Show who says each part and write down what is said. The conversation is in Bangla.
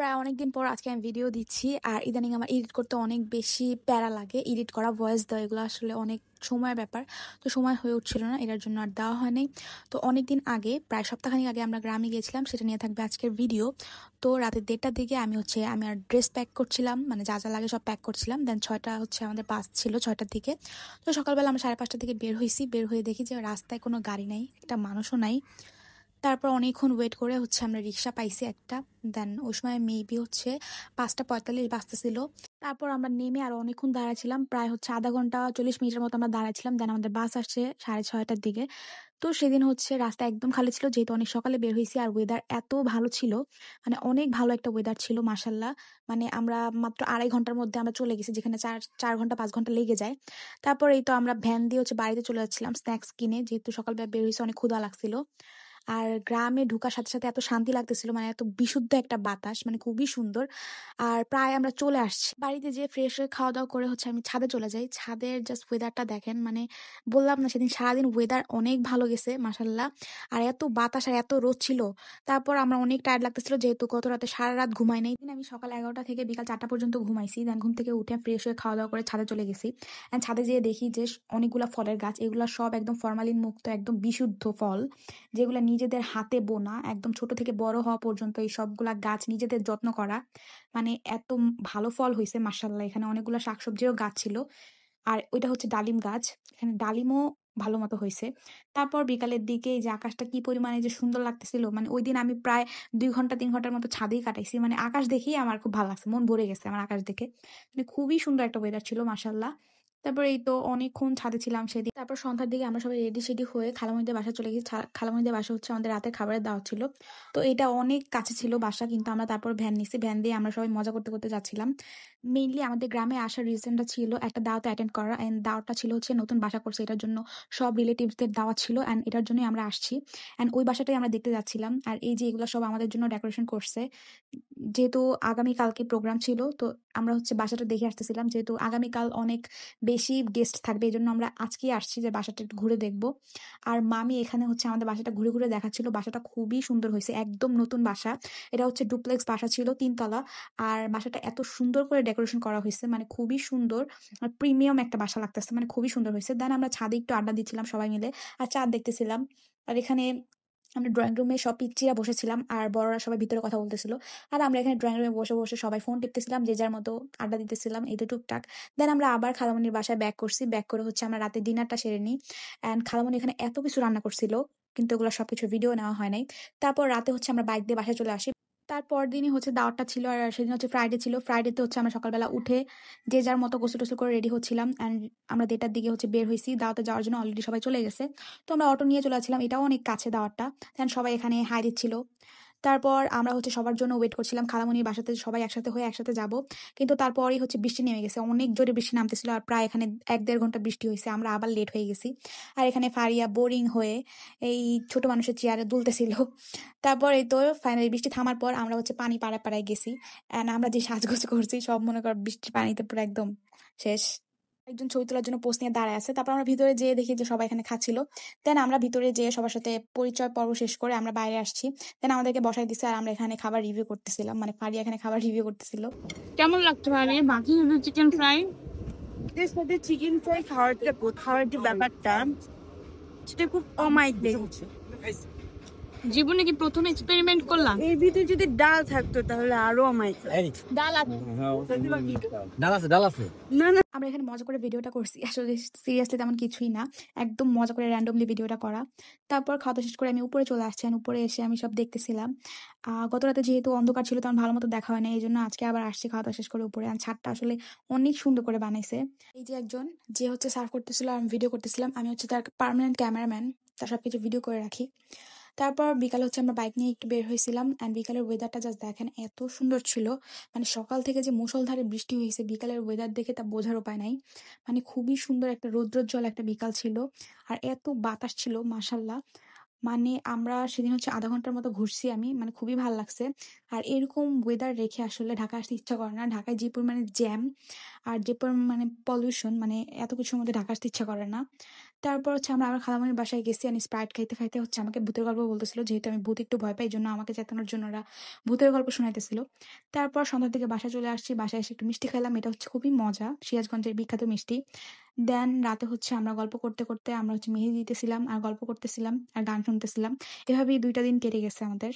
Speaker 1: প্রায় অনেকদিন পর আজকে আমি ভিডিও দিচ্ছি। আর ইদানিং আমার এডিট করতে অনেক বেশি প্যারা লাগে। এডিট করা, ভয়েস দেওয়া এগুলো আসলে অনেক সময়ের ব্যাপার। তো সময় হয়ে উঠছিল না, এটার জন্য আর দেওয়া হয় নাই। তো অনেকদিন আগে, প্রায় সপ্তাহখানেক আগে আমরা গ্রামে গিয়েছিলাম, সেটা নিয়ে থাকবে আজকের ভিডিও। তো রাতে 1:30টার দিকে আমি আর ড্রেস প্যাক করছিলাম, মানে যা যা লাগে সব প্যাক করছিলাম। দেন 6টা আমাদের বাস ছিল 6টার দিকে। তো সকালবেলা আমরা 5:30টার দিকে বের হয়েছি। বের হয়ে দেখি যে রাস্তায় কোনো গাড়ি নাই, একটা মানুষও নাই। তারপর অনেকক্ষণ ওয়েট করে আমরা রিক্সা পাইছি একটা। দেন ওই সময় মেবি 5:45 বাজতেছিল। তারপর আমরা নেমে আর অনেকক্ষণ দাঁড়াইছিলাম, প্রায় আধা ঘন্টা 40 মিনিটের মতো আমরা দাঁড়াইছিলাম। দেন আমাদের বাস আসছে 6:30টার দিকে। তো সেদিন রাস্তা একদম খালি ছিল, যেহেতু অনেক সকালে বের হয়েছি। আর ওয়েদার এত ভালো ছিল, মানে অনেক ভালো একটা ওয়েদার ছিল মাসাল্লাহ। মানে আমরা মাত্র 2.5 ঘন্টার মধ্যে আমরা চলে গেছি, যেখানে 4 ঘন্টা 5 ঘন্টা লেগে যায়। তারপর এই তো আমরা ভ্যান দিয়ে বাড়িতে চলে যাচ্ছিলাম স্ন্যাক্স কিনে, যেহেতু সকালবেলা বের হয়েছে, অনেক ক্ষুধা লাগছিল। আর গ্রামে ঢোকার সাথে সাথে এত শান্তি লাগতেছিল, মানে এত বিশুদ্ধ একটা বাতাস, মানে খুবই সুন্দর। আর প্রায় আমরা চলে আসছি বাড়িতে। যে ফ্রেশ হয়ে খাওয়া দাওয়া করে আমি ছাদে চলে যাই। ছাদের জাস্ট ওয়েদারটা দেখেন, মানে বললাম না সেদিন সারাদিন ওয়েদার অনেক ভালো গেছে মাসাল্লাহ। আর এত বাতাস আর এত রোদ ছিল। তারপর আমরা অনেক টায়ার্ড লাগতেছিল, যেহেতু গত রাতে সারা রাত ঘুমাই নাই। আমি সকাল 11টা থেকে বিকাল 4টা পর্যন্ত ঘুমাইছি। দেন ঘুম থেকে উঠে ফ্রেশ হয়ে খাওয়া দাওয়া করে ছাদে চলে গেছি। অ্যান্ড ছাদে যেয়ে দেখি যে অনেকগুলা ফলের গাছ, এগুলা সব একদম ফরমালিন মুক্ত, একদম বিশুদ্ধ ফল, যেগুলা নিজেদের হাতে বোনা, একদম ছোট থেকে বড় হওয়া পর্যন্ত এই সবগুলা গাছ নিজেদের যত্ন করা। মানে এত ভালো ফল হয়েছে মাশাআল্লাহ। এখানে অনেকগুলা শাকসবজিরও গাছ ছিল। আর ওইটা ডালিম গাছ, এখানে ডালিমও ভালো মতো হয়েছে। তারপর বিকালের দিকে এই যে আকাশটা কি পরিমাণে যে সুন্দর লাগতেছিল, মানে ওই দিন আমি প্রায় 2 ঘন্টা 3 ঘন্টার মতো ছাদেই কাটাইছি। মানে আকাশ দেখেই আমার খুব ভালো লাগছে, মন ভরে গেছে আমার আকাশ দেখে। মানে খুবই সুন্দর একটা ওয়েদার ছিল মাশাআল্লাহ। তারপর এই তো অনেকক্ষণ ছাদে ছিলাম সেদিন। তারপর সন্ধ্যার দিকে আমরা সবাই রেডি সেডি হয়ে খালামণিদের বাসা চলে গেছি। খালামণিদের বাসা আমাদের রাতের খাবারের দাওয়াত ছিল। তো এটা অনেক কাছে ছিল বাসা, কিন্তু আমরা তারপর ভ্যান নিছি। ভ্যান দিয়ে আমরা সবাই মজা করতে করতে যাচ্ছিলাম। মেইনলি আমাদের গ্রামে আসার রিজনটা ছিল একটা দাওয়াত অ্যাটেন্ড করা। এন্ড দাওয়াতটা ছিল নতুন বাসা করছে, এটার জন্য সব রিলেটিভসদের দাওয়াত ছিল। এন্ড এটার জন্যই আমরা আসছি। এন্ড ওই বাসাটাই আমরা দেখতে যাচ্ছিলাম। আর এই যে এগুলো সব আমাদের জন্য ডেকোরেশন করছে, যেহেতু আগামীকালকে প্রোগ্রাম ছিল। তো আমরা বাসাটা দেখে আসতেছিলাম, যেহেতু আগামীকাল অনেক বেশি গেস্ট থাকবে, এই জন্য আমরা আজকেই আসছি যে বাসাটা একটু ঘুরে দেখবো। আর মামি এখানে আমাদের বাসাটা ঘুরে ঘুরে দেখাচ্ছিল। বাসাটা খুবই সুন্দর হয়েছে, একদম নতুন বাসা। এটা ডুপ্লেক্স বাসা ছিল, 3 তলা। আর বাসাটা এত সুন্দর করে ডেকোরেশন করা হয়েছে, মানে খুবই সুন্দর। আর প্রিমিয়াম একটা বাসা লাগতেছে, মানে খুবই সুন্দর হয়েছে। দেন আমরা ছাদে একটু আড্ডা দিচ্ছিলাম সবাই মিলে, আর চাঁদ দেখতেছিলাম। আর এখানে আমরা ড্রয়িং রুমে সব পিচ্চিরা বসেছিলাম, আর বড়রা সবাই ভিতরে কথা বলতেছিল। আর আমরা এখানে ড্রয়িং রুমে বসে বসে সবাই ফোন টিপতেছিলাম, যে যার মতো আড্ডা দিতেছিলাম, এই তো টুকটাক। দেন আমরা আবার খালামণির বাসায় ব্যাক করছি। ব্যাক করে আমরা রাতে ডিনারটা সেরে নিই। অ্যান্ড খালামণি এখানে এত কিছু রান্না করছিল, কিন্তু ওগুলো সবকিছু ভিডিও নেওয়া হয় নাই। তারপর রাতে আমরা বাইক দিয়ে বাসায় চলে আসি। তারপর দিনই দাওয়াতটা ছিল, আর সেদিন ফ্রাইডে ছিল। ফ্রাইডেতে আমরা সকালবেলা উঠে যে যার মতো গোসল টোসল করে রেডি হচ্ছিলাম। অ্যান্ড আমরা 1:30টার দিকে বের হয়েছি দাওয়াতে যাওয়ার জন্য। অলরেডি সবাই চলে গেছে। তো আমরা অটো নিয়ে চলে আসছিলাম, এটাও অনেক কাছে দাওয়াতটা। দেন সবাই এখানে হাই দিচ্ছিল। তারপর আমরা সবার জন্য ওয়েট করছিলাম খালামণির বাসাতে, সবাই একসাথে হয়ে একসাথে যাব। কিন্তু তারপরই বৃষ্টি নেমে গেছে, অনেক জোরে বৃষ্টি নামতেছিল। আর প্রায় এখানে 1-1.5 ঘন্টা বৃষ্টি হয়েছে, আমরা আবার লেট হয়ে গেছি। আর এখানে ফারিয়া বোরিং হয়ে এই ছোট মানুষের চেয়ারে দুলতেছিল। তারপর এই তো ফাইনালি বৃষ্টি থামার পর আমরা পানি পাড়ায় পাড়ায় গেছি। অ্যান্ড আমরা যে সাজগোজ করছি সব মনে কর বৃষ্টির পানিতে পুরো একদম শেষ। একজন ছবি তোলার জন্য পোস্ট নিয়ে দাঁড়ায় আছে। তারপর আমরা ভিতরে যেয়ে দেখি যে সবাই এখানে খাচ্ছিল। দেন আমরা ভিতরে যেয়ে সবার সাথে পরিচয় পর্ব শেষ করে আমরা বাইরে আসছি। দেন আমাদেরকে বসাই দিছে, আর আমরা এখানে খাবার রিভিউ করতেছিলাম, মানে ফারিয়া এখানে খাবার রিভিউ করতেছিল।
Speaker 2: কেমন লাগছে ভাই বাকি চিকেন ফ্রাই?
Speaker 3: সাথে চিকেন ফ্রাই খাওয়ার যে ব্যাপারটা, সেটা খুব অমায়িক।
Speaker 2: জীবনে কি প্রথম এক্সপেরিমেন্ট করলাম?
Speaker 3: এর ভিতরে যদি ডাল থাকতো তাহলে আরো অমায়িক।
Speaker 2: ডাল আছে,
Speaker 3: ডাল আছে। না না,
Speaker 1: আমরা এখানে মজা করে ভিডিওটা করছি, আসলে সিরিয়াসলি তেমন কিছুই না, একদম মজা করে র্যান্ডমলি ভিডিওটা করা। তারপর খাওয়া শেষ করে আমি উপরে চলে আসছি। উপরে এসে আমি সব দেখতেছিলাম। গত রাতে যেহেতু অন্ধকার ছিল, তখন ভালো মতো দেখা হয় না, এই জন্য আজকে আবার আসছি খাওয়া দাওয়া শেষ করে উপরে। আর ছাদটা আসলে অনেক সুন্দর করে বানাইছে। এই যে একজন যে সার্ভ করতেছিল আর আমি ভিডিও করতেছিলাম, আমি তার পার্মানেন্ট ক্যামেরাম্যান, তার সবকিছু ভিডিও করে রাখি। তারপর বিকালে আমরা বাইক নিয়ে একটু বের হয়েছিলাম। অ্যান্ড বিকালের ওয়েদারটা জাস্ট দেখেন, এত সুন্দর ছিল। মানে সকাল থেকে যে মুষলধারে বৃষ্টি হয়েছে, বিকালের ওয়েদার দেখে তা বোঝার উপায় নাই। মানে খুবই সুন্দর একটা রৌদ্রোজ্জ্বল একটা বিকাল ছিল। আর এত বাতাস ছিল মাশাল্লাহ। মানে আমরা সেদিন আধা ঘন্টার মতো ঘুরছি আমি, মানে খুবই ভালো লাগছে। আর এরকম ওয়েদার রেখে আসলে ঢাকা আসতে ইচ্ছা করে না। ঢাকায় যে পরিমাণে জ্যাম আর যে পরিমাণে পলিউশন, মানে এত কিছুর মধ্যে ঢাকা আসতে ইচ্ছা করে না। তারপর হচ্ছে আমরা আমার খালামণির বাসায় গেছি আর স্প্রাইট খাইতে খাইতে হচ্ছে আমাকে ভূতের গল্প বলতেছিল, যেহেতু আমি ভূত একটু ভয় পাই, এই জন্য আমাকে চেতানোর জন্য ওরা ভূতের গল্প শোনাইতেছিল। তারপর সন্ধ্যার দিকে বাসায় চলে আসছি, বাসায় এসে একটু মিষ্টি খেলাম, এটা হচ্ছে খুবই মজা, সিরাজগঞ্জের বিখ্যাত মিষ্টি। দেন রাতে হচ্ছে আমরা গল্প করতে করতে আমরা হচ্ছে মেহেদি দিতেছিলাম আর গল্প করতেছিলাম আর গান শুনতেছিলাম, এভাবেই 2টা দিন কেটে গেছে আমাদের।